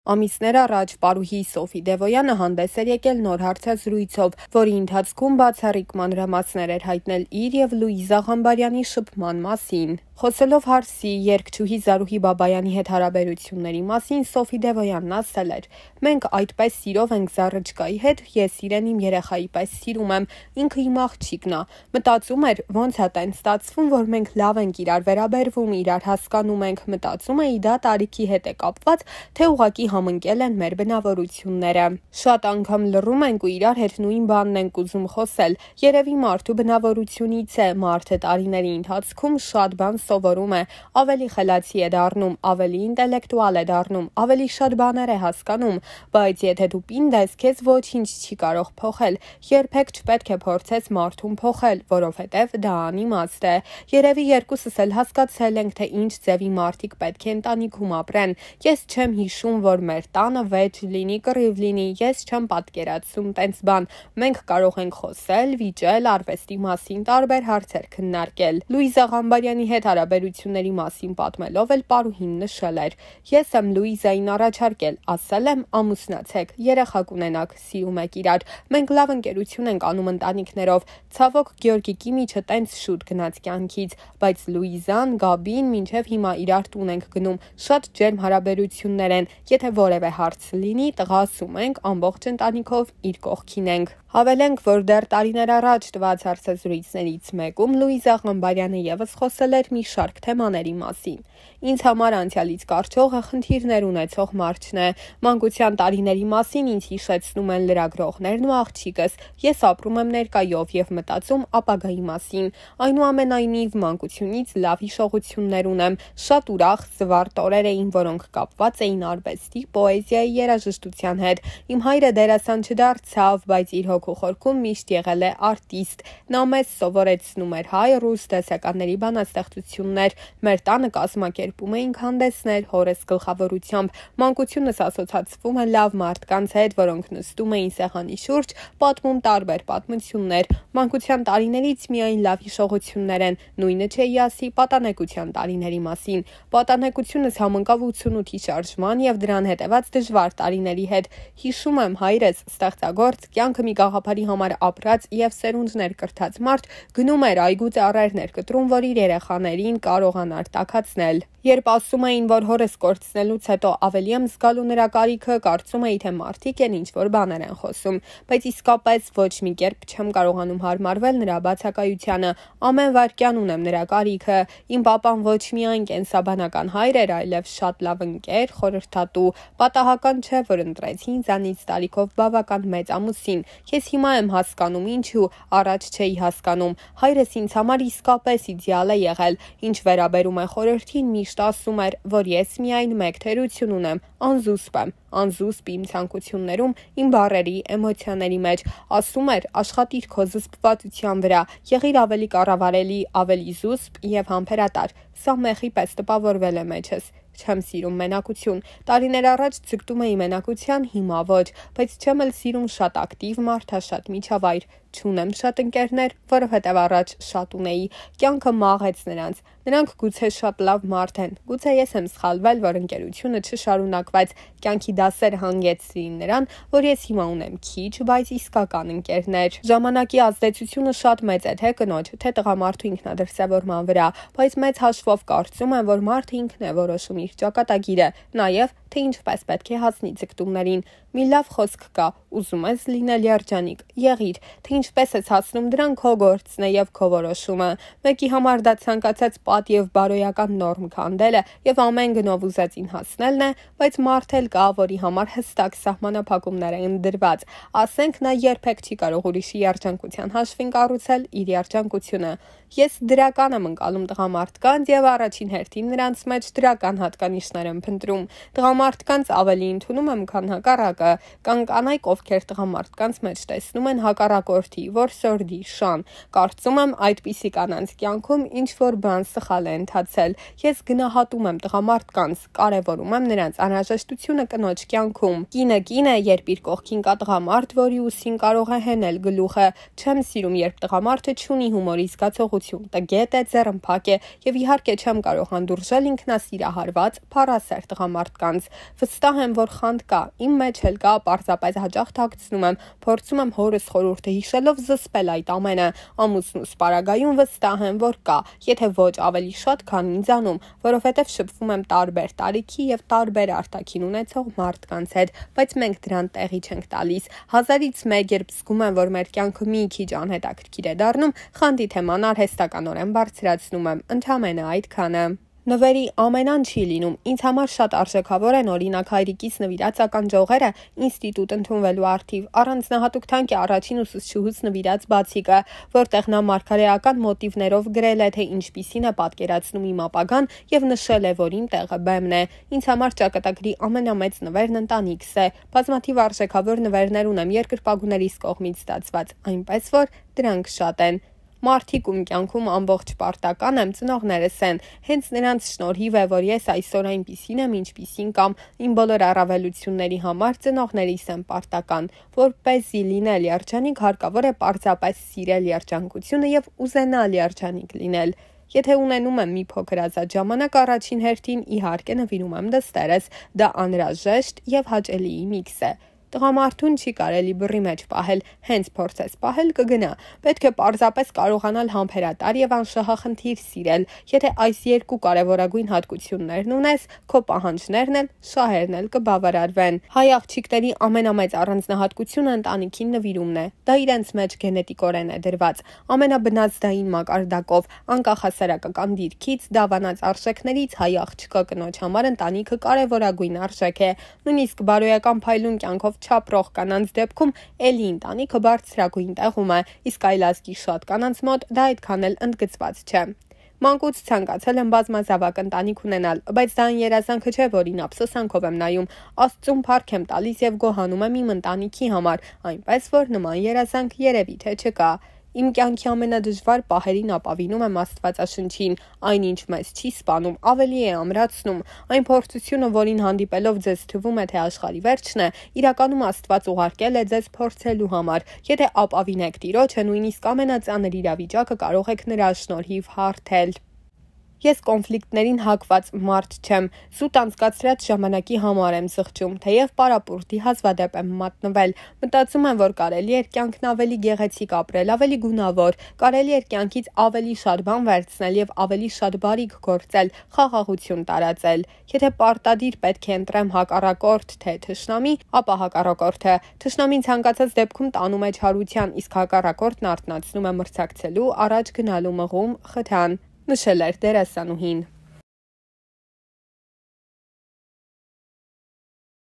Ամիսներ առաջ պարուհի Սոֆի Դևոյանը հանդես էր եկել նոր հարցազրույցով, որի ընթացքում բացառիկ մանրամասներ էր հայտնել իր և Լուիզա Ղամբարյանի շփման մասին։ Խոսելով հարսի երգչուհի Զարուհի Բաբայանի հետ հարաբերությունների մասին, Սոֆի Դևոյանն ասել էր. «Մենք այդպես սիրով ենք Զառիջկայի հետ, ես իրեն իմ երեխայի պես սիրում եմ, ինքը իմ աղջիկն ա։ Մտածում էր, ոնց ա տենց ստացվում, որ մենք լավ ենք իրար վերաբերվում, իրար հասկանում ենք, մտածում էի դա տարիքի հետ է կապված, թե ուղղակի համընկել են մեր բնավորությունները։ Շատ անգամ լռում ենք ու իրար հետ նույն բանն ենք ուզում խոսել։ Երևի մարդու բնավորությունից է, մարդը տարիների ընթացքում շատ բան սովորում է, ավելի խելացի է դառնում, ավելի ինտելեկտուալ է դառնում, ավելի շատ բաներ է հասկանում, բայց եթե դու պինդ ես, քեզ ոչինչ չի կարող փոխել, երբեք չպետք է փորձես մարդուն փոխել, որովհետև դա անիմաստ է։ Երևի երկուսս էլ հասկացել ենք, թե ինչ ձևի մարդիկ պետք է ընտանիքում ապրեն։ Ես չեմ հիշում, որ մեր տանը վեճ լինի, կռիվ լինի, ես չեմ պատկերացնում տենց բան։ Մենք կարող ենք խոսել, վիճել, արվեստի մասին տարբեր հարցեր քննարկել»։ Լուիզա Ղամբարյանի հետ հարաբերությունների մասին պատմելով էլ պարուհին նշել էր. «Ես եմ Լուիզային առաջարկել, ասել եմ ամուսնացեք, երեխա կունենաք, սիրում եք իրար, մենք լավ ընկերություն ենք անում ընտանիքներով, ցավոք Գյորգի Կիմիչը տենց շուտ գնաց կյանքից, բայց Լուիզան, Գաբին մինչև հիմա իրար տուն ենք գնում, շատ ջերմ հարաբերություններ են, եթե որևէ հարց լինի, տղա ասում ենք, ամբողջ ընտանիքով իր կողքին ենք»։ Հավելենք, որ դեռ տարիներ առաջ տված հարցազրույցներից մեկում Լուիզա Ղամբարյանը ևս խոսել էր մի շարք թեմաների մասին։ «Ինձ համար անցյալից կառչողը խնդիրներ ունեցող մարդն է, մանկության տարիների մասին ինձ հիշեցնում են լրագրողներն ու աղջիկս, ես ապրում եմ ներկայով և մտածում ապագայի մասին, այնուամենայնիվ մանկությունից լավ հիշողություններ ունեմ, շատ ուրախ, զվարթ օրեր էին, որոնք կապված էին արվեստի, պոեզիայի, երաժշտության հետ, իմ հայրը դերասան չդարձավ, բայց իր հոգու խորքում միշտ եղել է արտիստ, նա մեզ սովորեցնում էր հայ, ռուս դասականների բանաստեղծություններ, մեր տանը կազմակերպում էինք հանդեսներ հորս գլխավորությամբ, մանկությունս ասոցացվում է լավ մարդկանց հետ, որոնք նստում էին սեղանի շուրջ, պատմում տարբեր պատմություններ, մանկության տարիներից միայն լավ հիշողություններ են, նույնը չէի ասի պատանեկության տարիների մասին, պատանեկությունս համընկավ 88-ի շարժման և դրան հետևած դժվար տարիների հետ, հիշում եմ հայրս ստեղծագործ, կյանքը մի գաղափարի համար ապրած և սերունդներ կրթած մարդ գնում էր այգու ծառերներ կտրում, որ իր երեխաներին կարողանար տաքացնել։ Երբ ասում էին, որ հորս կորցնելուց հետո ավելի եմ զգալու նրա կարիքը, կարծում էի, թե մարդիկ են ինչ-որ բաներ են խոսում, բայց իսկապես ոչ մի կերպ չեմ կարողանում հարմարվել նրա բացակայությանը, ամեն վայրկյան ունեմ նրա կարիքը, իմ պապան ոչ միայն կենսաբանական հայր էր, այլև շատ լավ ընկեր, խորհրդատու, պատահական չէ, որ ընտրեցի ինձանից տարիքով բավական մեծ ամուսին, ես հիմա եմ հասկանում ինչու, առաջ չէի հասկանում, հայրս ինձ համար իսկապես իդեալ է եղել, ինչ վերաբերում է խորհրդին միշտ ասում էր, որ ես միայն մեկ թերություն ունեմ, անզուսպ իմ ցանկություններում, իմ բառերի, էմոցիաների մեջ, ասում էր, աշխատիր քո զսպվածության վրա, եղիր ավելի կառավարելի, ավելի զուսպ և համբերատար, սա մեղի պես տպավորվել է մեջս։ Չեմ սիրում մենակություն, տարիներ առաջ ձգտում էի մենակության, հիմա ոչ, բայց չեմ էլ սիրում շատ ակտիվ մարդաշատ միջավայր, չունեմ շատ ընկերներ, որովհետև առաջ շատ ունեի, կյանքը մաղեց նրանք գուցե շատ լավ մարդ են, գուցե ես եմ սխալվել, որ ընկերությունը չշարունակվեց, կյանքի դասեր հանգեցրին նրան, որ ես հիմա ունեմ քիչ, բայց իսկական ընկերներ։ Ժամանակի ազդեցությունը շատ մեծ է թե կնոջ, թե տղամարդու ինքնադրսևորման վրա, բայց մեծ հաշվով կարծում եմ, որ մարդը ինքն է որոշում իր ճակատագիրը, նաև թե ինչպես պետք է հասնի ձգտումներին։ Մի լավ խոսք կա, ուզում ես լինել երջանիկ, եղիր, թե ինչպես ես հասնում դրան քո գործն է և քո որոշումը։ Մեկի համար դա ցանկացած պատ և բարոյական նորմ քանդելը և ամեն գնով ուզածին հասնելն է, բայց մարդ էլ կա, որի համար հստակ սահմանափակումներ են դրված։ Ասենք նա երբեք չի կարող ուրիշի երջանկության հաշվին կառուցել իր երջանկությունը։ Ես դրական եմ ընկալում տղամարդկանց և առաջին հերթին նրանց մեջ դրական հատկանիշներ եմ փնտրում։ Տղամարդկանց ավելի ընդունում եմ, քան հակառակը։ Կան կանայք, ովքեր տղամարդկանց մեջ տեսնում են հակառակորդի, որսորդի, շան։ Կարծում եմ այդպիսի կանանց կյանքում ինչ-որ բան սխալ է ընթացել։ Ես գնահատում եմ տղամարդկանց, կարևորում եմ նրանց անհրաժեշտությունը կնոջ կյանքում։ Կինը կին է, երբ իր կողքին կա տղամարդ, որի ուսին կարող է հենել գլուխը։ Չեմ սիրում, երբ տղամարդը չունի հումորի զգացողություն, տգետ է, ձեռնփակ է, և իհարկե չեմ կարող հանդուրժել ինքնասիրահարված, փառասեր տղամարդկանց։ Վստահ եմ, որ խանդ կա, իմ մեջ էլ կա, պարզապես հաճախ թաքցնում եմ, փորձում եմ հորս խորհուրդը հիշելով զսպել այդ ամենը, ամուսնուս պարագայում վստահ եմ, որ կա, եթե ոչ ավելի շատ, քան ինձանում, որովհետև շփվում եմ տարբեր տարիքի եւ տարբեր արտաքին ունեցող մարդկանց հետ, բայց մենք դրան տեղի չենք տալիս։ 1000-ից մեկ երբ զգում եմ, որ մեր կյանքը մի քիչ անհետաքրքիր է դառնում, խանդի թեման արհեստականորեն բարձրացնում եմ, ընդամենը այդքանը։ Նվերի ամենան չի լինում, ինձ համար շատ արժեքավոր են օրինակ հայրիկիս նվիրած ականջողերը ինստիտուտ ընդունվելու առթիվ, առանձնահատուկ թանկ է առաջին ուսուցչուհուց նվիրած բացիկը, որտեղ նա մարգարեական մոտիվներով գրել է, թե ինչպիսին է պատկերացնում իմ ապագան եւ նշել է, որ իմ տեղը բեմն է։ Ինձ համար ճակատագրի ամենամեծ նվերն ընտանիքս է, բազմաթիվ արժեքավոր նվերներ ունեմ երկրպագուներիս կողմից ստացված, այնպես որ դրանք շատ են։ Մարդիկ ում կյանքում ամբողջ պարտական եմ, ծնողներս են, հենց նրանց շնորհիվ է, որ ես այսօր այնպիսին եմ, ինչպիսին կամ իմ բոլոր առավելությունների համար ծնողներիս եմ պարտական, որպեսզի լինել երջանիկ հարկավոր է պարզապես սիրել երջանկությունը եւ ուզենալ երջանիկ լինել։ Եթե ունենում եմ մի փոքր ազատ ժամանակ առաջին հերթին իհարկե նվիրում եմ դստերս, դա անհրաժեշտ եւ հաճելի միքս է։ Տղամարդուն չի կարելի բռի մեջ պահել, հենց փորձես պահել կգնա, պետք է պարզապես կարողանալ համբերատար եւ անշահախնդիր սիրել, եթե այս երկու կարևորագույն հատկություններն ունես, քո պահանջներն էլ, շահերն էլ կբավարարվեն։ Հայ աղջիկների ամենամեծ առանձնահատկությունը ընտանիքին նվիրումն է, դա իրենց մեջ գենետիկորեն է դրված, ամենաբնազդային մակարդակով, անկախ հասարակական դիրքից, դավանած արժեքներից հայ աղջկա կնոջ համար ընտանիքը կարևորագույն արժեք է, նույնիսկ բարոյական փայլուն կյանքով չապրող կանանց դեպքում էլի ընտանիքը բարձրագույն տեղում է, իսկ այլ ազգի շատ կանանց մոտ դա այդքան էլ ընդգծված չէ։ Մանկուց ցանկացել եմ բազմազավակ ընտանիք ունենալ, բայց դա այն երազանքը չէ, որին ափսոսանքով եմ նայում, Աստծուն փառք եմ տալիս եւ գոհանում եմ իմ ընտանիքի համար, այնպես որ նման երազանք երևի թե չկա։ Իմ կյանքի ամենադժվար պահերին ապավինում եմ Աստվածաշնչին, այնինչ մեզ չի սպանում, ավելի է ամրացնում, այն փորձությունը, որին հանդիպելով ձեզ թվում է, թե աշխարհի վերջն է, իրականում Աստված ուղարկել է ձեզ փորձելու համար, եթե ապավինեք Տիրոջը, նույնիսկ ամենածանր իրավիճակը կարող եք նրա շնորհիվ հարթել։ Ես կոնֆլիկտներին հակված մարդ չեմ, զուտ անցկացրած ժամանակի համար եմ զղջում, թեև պարապուրտի հազվադեպ եմ մատնվել, մտածում եմ, որ կարելի էր կյանքն ավելի գեղեցիկ ապրել, ավելի գունավոր, կարելի էր կյանքից ավելի շատ բան վերցնել եւ ավելի շատ բարիք գործել, խաղաղություն տարածել։ Եթե պարտադիր պետք է ընտրեմ հակառակորդ թե թշնամի, ապա հակառակորդը։ Թշնամին ցանկացած դեպքում տանում է չարության, իսկ հակառակորդն արթնացնում է մրցակցելու, առաջ գնալու մղում, խթան, նշել էր դերասանուհին։